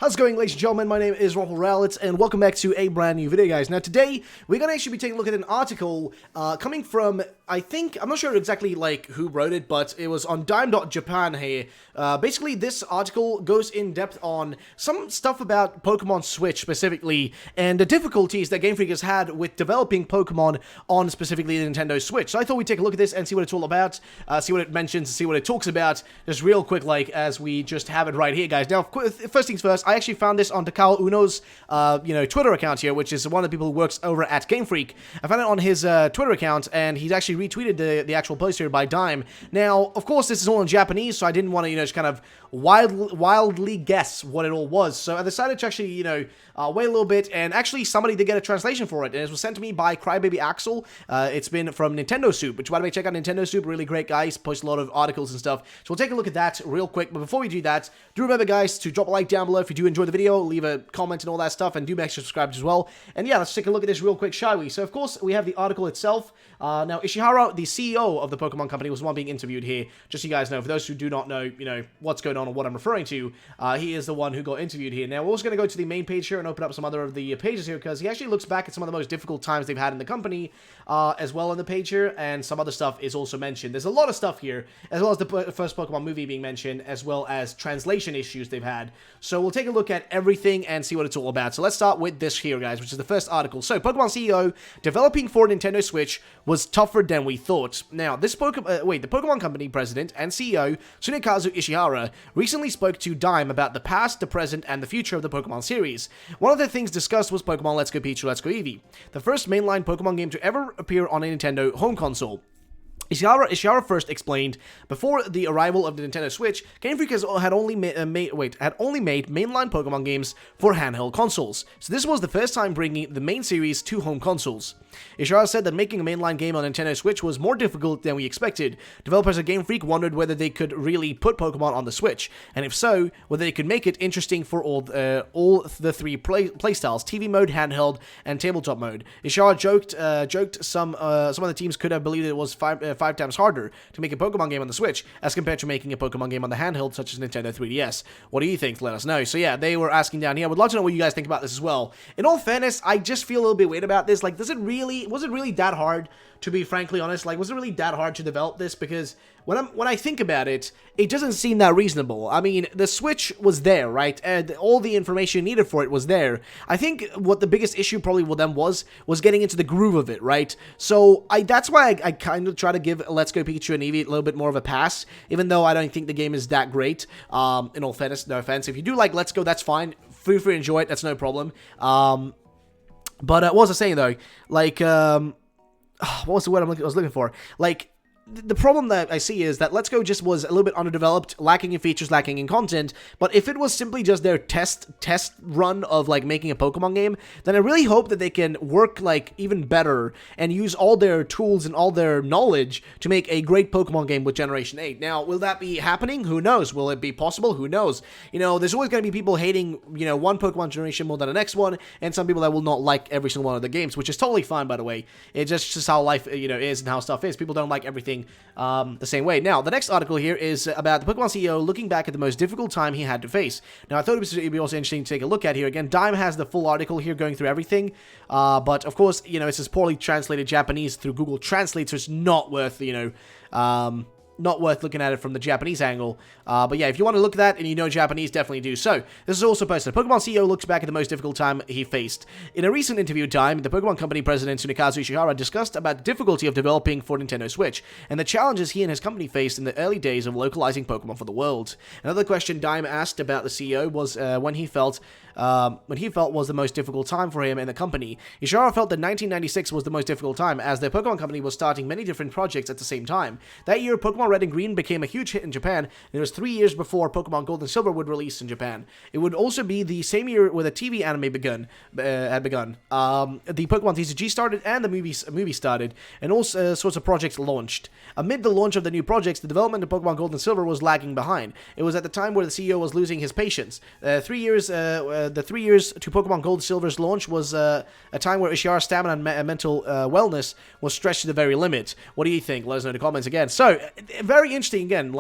How's it going, ladies and gentlemen? My name is Rahul Rowlett, and welcome back to a brand new video, guys. Now, today, we're going to actually be taking a look at an article coming from, I'm not sure exactly, who wrote it, but it was on dime.japan here. Basically, this article goes in depth on some stuff about Pokemon Switch, specifically, and the difficulties that Game Freak has had with developing Pokemon on, specifically, the Nintendo Switch. So I thought we'd take a look at this and see what it's all about, see what it mentions, see what it talks about, just real quick, as we just have it right here, guys. Now, first things first, I actually found this on Takao Uno's, Twitter account here, which is one of the people who works over at Game Freak. I found it on his Twitter account, and he's actually retweeted the actual post here by Dime. Now, of course, this is all in Japanese, so I didn't want to, just kind of wildly guess what it all was. So I decided to actually, wait a little bit, and actually somebody did get a translation for it, and it was sent to me by Crybaby Axel. It's been from Nintendo Soup, which, by the way, check out Nintendo Soup, really great guys, post a lot of articles and stuff. So we'll take a look at that real quick, but before we do that, do remember, guys, to drop a like down below if you do enjoy the video, leave a comment and all that stuff, and do make sure to subscribe as well. And yeah, let's take a look at this real quick, shall we? So, of course, we have the article itself. Now, Ishihara, the CEO of the Pokemon Company, was the one being interviewed here, just so you guys know. For those who do not know, what's going on or what I'm referring to, he is the one who got interviewed here. Now, we're also going to go to the main page here and open up some other of the pages here, because he actually looks back at some of the most difficult times they've had in the company, as well on the page here, and some other stuff is also mentioned. There's a lot of stuff here, as well as the first Pokemon movie being mentioned, as well as translation issues they've had. So we'll take a look at everything and see what it's all about. So let's start with this here, guys, which is the first article. So, Pokemon CEO, developing for Nintendo Switch was tougher than we thought. Now, the Pokemon Company president and CEO, Tsunekazu Ishihara, recently spoke to Dime about the past, the present, and the future of the Pokemon series. One of the things discussed was Pokemon Let's Go Pikachu, Let's Go Eevee, the first mainline Pokemon game to ever appear on a Nintendo home console. Ishihara first explained, before the arrival of the Nintendo Switch, Game Freak had only made mainline Pokemon games for handheld consoles, so this was the first time bringing the main series to home consoles. Ishihara said that making a mainline game on Nintendo Switch was more difficult than we expected. Developers at Game Freak wondered whether they could really put Pokemon on the Switch, and if so, whether they could make it interesting for all the three playstyles: TV mode, handheld, and tabletop mode. Ishihara joked some of the teams could have believed it was five times harder to make a Pokemon game on the Switch as compared to making a Pokemon game on the handheld such as Nintendo 3DS. What do you think? Let us know. So yeah, they were asking down here. I would love to know what you guys think about this as well. In all fairness, I just feel a little bit weird about this. Was it really that hard, to be frankly honest? Was it really that hard to develop this? Because when I think about it, it doesn't seem that reasonable. I mean, the Switch was there, right? And all the information needed for it was there. I think what the biggest issue probably with them was getting into the groove of it, right? So that's why I kind of try to give Let's Go Pikachu and Eevee a little bit more of a pass, even though I don't think the game is that great. In all fairness, no offense. If you do like Let's Go, that's fine. Feel free to enjoy it. That's no problem. But what was I saying, though? What was the word I was looking for? The problem that I see is that Let's Go just was a little bit underdeveloped, lacking in features, lacking in content, but if it was simply just their test run of, making a Pokemon game, then I really hope that they can work, even better and use all their tools and all their knowledge to make a great Pokemon game with Generation 8. Now, will that be happening? Who knows? Will it be possible? Who knows? There's always going to be people hating, one Pokemon generation more than the next one, and some people that will not like every single one of the games, which is totally fine, by the way. It's just how life, is and how stuff is. People don't like everything the same way. Now, the next article here is about the Pokemon CEO looking back at the most difficult time he had to face. Now, I thought it would be also interesting to take a look at here. Again, Dime has the full article here going through everything, but of course, it's this poorly translated Japanese through Google Translate, so it's not worth, not worth looking at it from the Japanese angle. But yeah, if you want to look at that and you know Japanese, definitely do so. This is also posted. Pokemon CEO looks back at the most difficult time he faced. In a recent interview Time, the Pokemon Company president Tsunekazu Ishihara discussed about the difficulty of developing for Nintendo Switch and the challenges he and his company faced in the early days of localizing Pokemon for the world. Another question Dime asked about the CEO was when he felt was the most difficult time for him and the company. Ishihara felt that 1996 was the most difficult time, as the Pokemon Company was starting many different projects at the same time. That year, Pokemon Red and Green became a huge hit in Japan, and it was 3 years before Pokemon Gold and Silver would release in Japan. It would also be the same year where the TV anime had begun. The Pokemon TCG started, and the movie started, and all sorts of projects launched. Amid the launch of the new projects, the development of Pokemon Gold and Silver was lagging behind. It was at the time where the CEO was losing his patience. The 3 years to Pokemon Gold and Silver's launch was a time where Ishihara's stamina and mental wellness was stretched to the very limit. What do you think? Let us know in the comments again. So, very interesting again,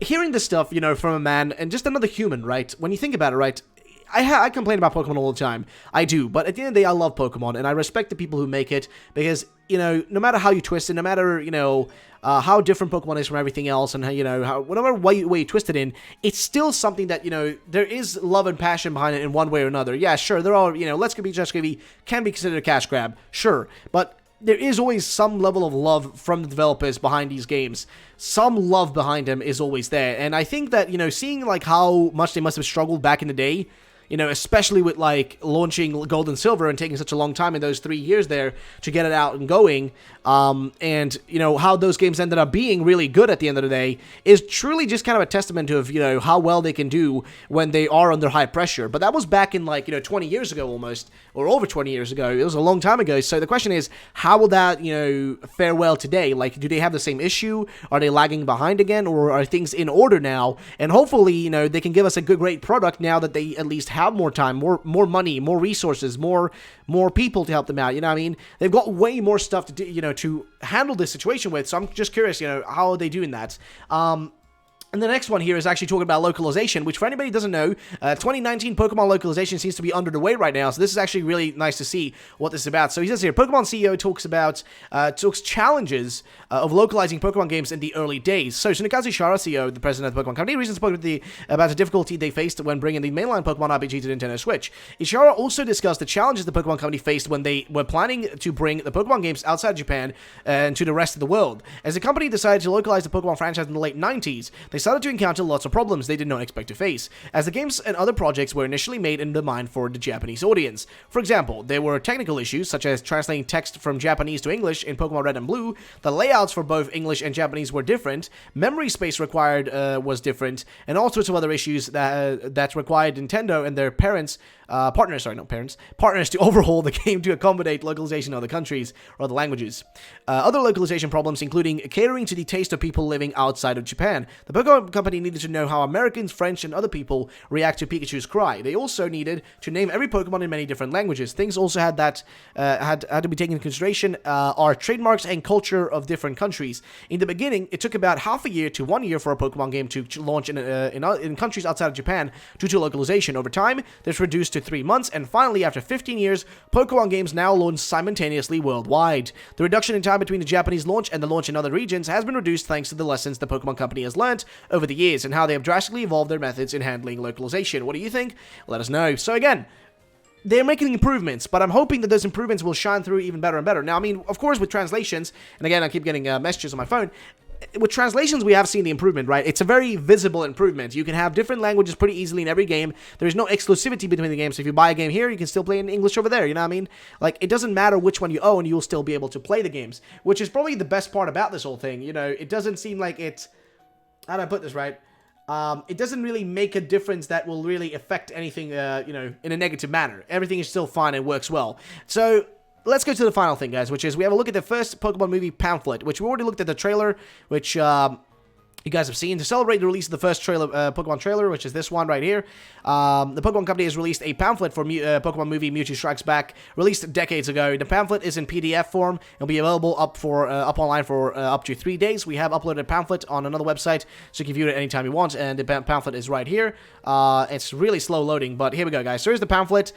hearing this stuff, from a man and just another human, right? When you think about it, right? I complain about Pokemon all the time. I do, but at the end of the day, I love Pokemon, and I respect the people who make it, because, no matter how you twist it, no matter, how different Pokemon is from everything else, and how, whatever way you twist it in, it's still something that, there is love and passion behind it in one way or another. Yeah, sure, there are, Let's Go Beach, Let's Go Eevee can be considered a cash grab, sure, but there is always some level of love from the developers behind these games. Some love behind them is always there, and I think that, seeing, like, how much they must have struggled back in the day, especially with, like, launching Gold and Silver and taking such a long time in those 3 years there to get it out and going, and, how those games ended up being really good at the end of the day is truly just kind of a testament of, how well they can do when they are under high pressure. But that was back in, like, 20 years ago almost, or over 20 years ago. It was a long time ago. So the question is, how will that, fare well today? Like, do they have the same issue? Are they lagging behind again? Or are things in order now? And hopefully, they can give us a great product now that they at least have more time, more money, more resources, more people to help them out. I mean, they've got way more stuff to do, to handle this situation with. So I'm just curious, how are they doing that? And the next one here is actually talking about localization, which for anybody who doesn't know, 2019 Pokemon localization seems to be under the way right now, so this is actually really nice to see what this is about. So he says here, Pokemon CEO talks challenges of localizing Pokemon games in the early days. So Ishihara, CEO, the president of the Pokemon Company, recently spoke about the difficulty they faced when bringing the mainline Pokemon RPG to the Nintendo Switch. Ishihara also discussed the challenges the Pokemon Company faced when they were planning to bring the Pokemon games outside of Japan and to the rest of the world. As the company decided to localize the Pokemon franchise in the late 90s, they started to encounter lots of problems they did not expect to face, as the games and other projects were initially made in the mind for the Japanese audience. For example, there were technical issues, such as translating text from Japanese to English in Pokemon Red and Blue, the layouts for both English and Japanese were different, memory space required was different, and all sorts of other issues that required Nintendo and their partners to overhaul the game to accommodate localization in other countries or other languages. Other localization problems including catering to the taste of people living outside of Japan. The Pokemon Company needed to know how Americans, French, and other people react to Pikachu's cry. They also needed to name every Pokemon in many different languages. Things also had to be taken into consideration are trademarks and culture of different countries. In the beginning, it took about half a year to 1 year for a Pokemon game to launch in countries outside of Japan due to localization. Over time, this reduced to 3 months, and finally, after 15 years, Pokemon games now launch simultaneously worldwide. The reduction in time between the Japanese launch and the launch in other regions has been reduced thanks to the lessons the Pokemon Company has learned over the years and how they have drastically evolved their methods in handling localization. What do you think? Let us know. So again, they're making improvements, but I'm hoping that those improvements will shine through even better and better. Now, I mean, of course, with translations, and again, I keep getting messages on my phone, with translations, we have seen the improvement, right? It's a very visible improvement. You can have different languages pretty easily in every game. There's no exclusivity between the games. So if you buy a game here, you can still play in English over there, you know what I mean? Like, it doesn't matter which one you own, you'll still be able to play the games, which is probably the best part about this whole thing. It doesn't seem like it's... How do I put this right? It doesn't really make a difference that will really affect anything, in a negative manner. Everything is still fine and works well. So... let's go to the final thing, guys, which is we have a look at the first Pokemon movie pamphlet, which we already looked at the trailer, which you guys have seen. To celebrate the release of the first Pokemon trailer, which is this one right here, the Pokemon Company has released a pamphlet for Pokemon movie Mewtwo Strikes Back, released decades ago. The pamphlet is in PDF form. It'll be available up online for up to 3 days. We have uploaded a pamphlet on another website, so you can view it anytime you want, and the pamphlet is right here. It's really slow loading, but here we go, guys. So here's the pamphlet,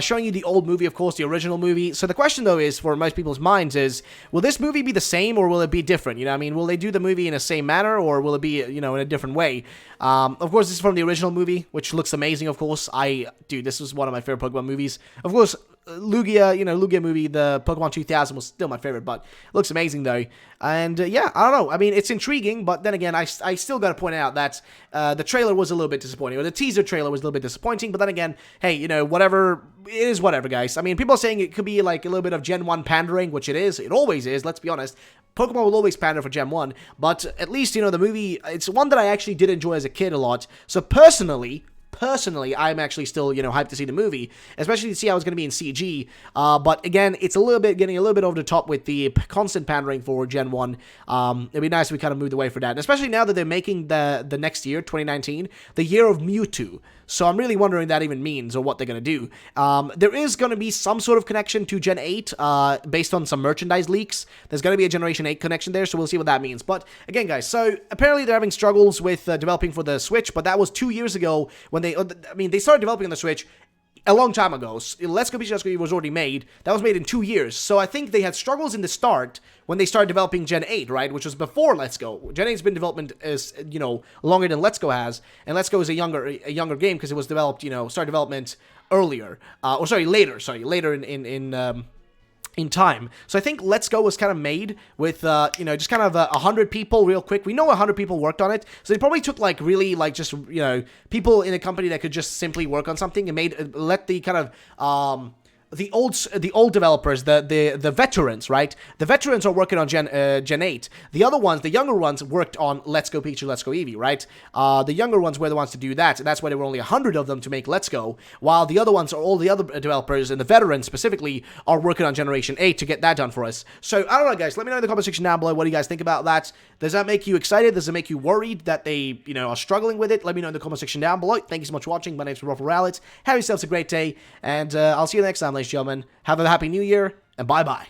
showing you the old movie, of course, the original movie. So the question, though, is, for most people's minds, is, will this movie be the same, or will it be different? You know what I mean? Will they do the movie in the same manner, or will it be, in a different way? Of course, this is from the original movie, which looks amazing, of course. Dude, this was one of my favorite Pokemon movies. Of course, Lugia movie, the Pokemon 2000 was still my favorite, but it looks amazing, though. And, yeah, I don't know. I mean, it's intriguing, but then again, I still gotta point out that the trailer was a little bit disappointing, or the teaser trailer was a little bit disappointing, but then again, hey, whatever, it is whatever, guys. I mean, people are saying it could be, like, a little bit of Gen 1 pandering, which it is. It always is, let's be honest. Pokemon will always pander for Gen 1, but at least, the movie, it's one that I actually did enjoy as a kid a lot. So personally, I'm actually still, hyped to see the movie, especially to see how it's going to be in CG. But again, it's getting a little bit over the top with the constant pandering for Gen 1. It'd be nice if we kind of moved away from that, and especially now that they're making the next year, 2019, the year of Mewtwo. So I'm really wondering what that even means or what they're going to do. There is going to be some sort of connection to Gen 8 based on some merchandise leaks. There's going to be a Generation 8 connection there, so we'll see what that means. But again, guys, so apparently they're having struggles with developing for the Switch, but that was 2 years ago when they started developing on the Switch a long time ago. Let's Go Peach Let's Go Eevee was already made. That was made in 2 years. So I think they had struggles in the start when they started developing Gen 8, right? Which was before Let's Go. Gen 8's been development as, longer than Let's Go has. And Let's Go is a younger game because it was developed, started development earlier. Later in time. So I think Let's Go was kind of made with, just kind of 100 people real quick. We know 100 people worked on it. So they probably took people in a company that could just simply work on something and let the kind of, the old developers, the veterans, right? The veterans are working on Gen 8. The other ones, the younger ones, worked on Let's Go Pikachu, Let's Go Eevee, right? The younger ones were the ones to do that, and that's why there were only 100 of them to make Let's Go, while the other ones, all the other developers, and the veterans specifically, are working on Generation 8 to get that done for us. So, I don't know, guys, let me know in the comment section down below what do you guys think about that. Does that make you excited? Does it make you worried that they, are struggling with it? Let me know in the comment section down below. Thank you so much for watching. My name's EwinRacing. Have yourselves a great day, and I'll see you next time, ladies and gentlemen. Have a happy new year, and bye-bye.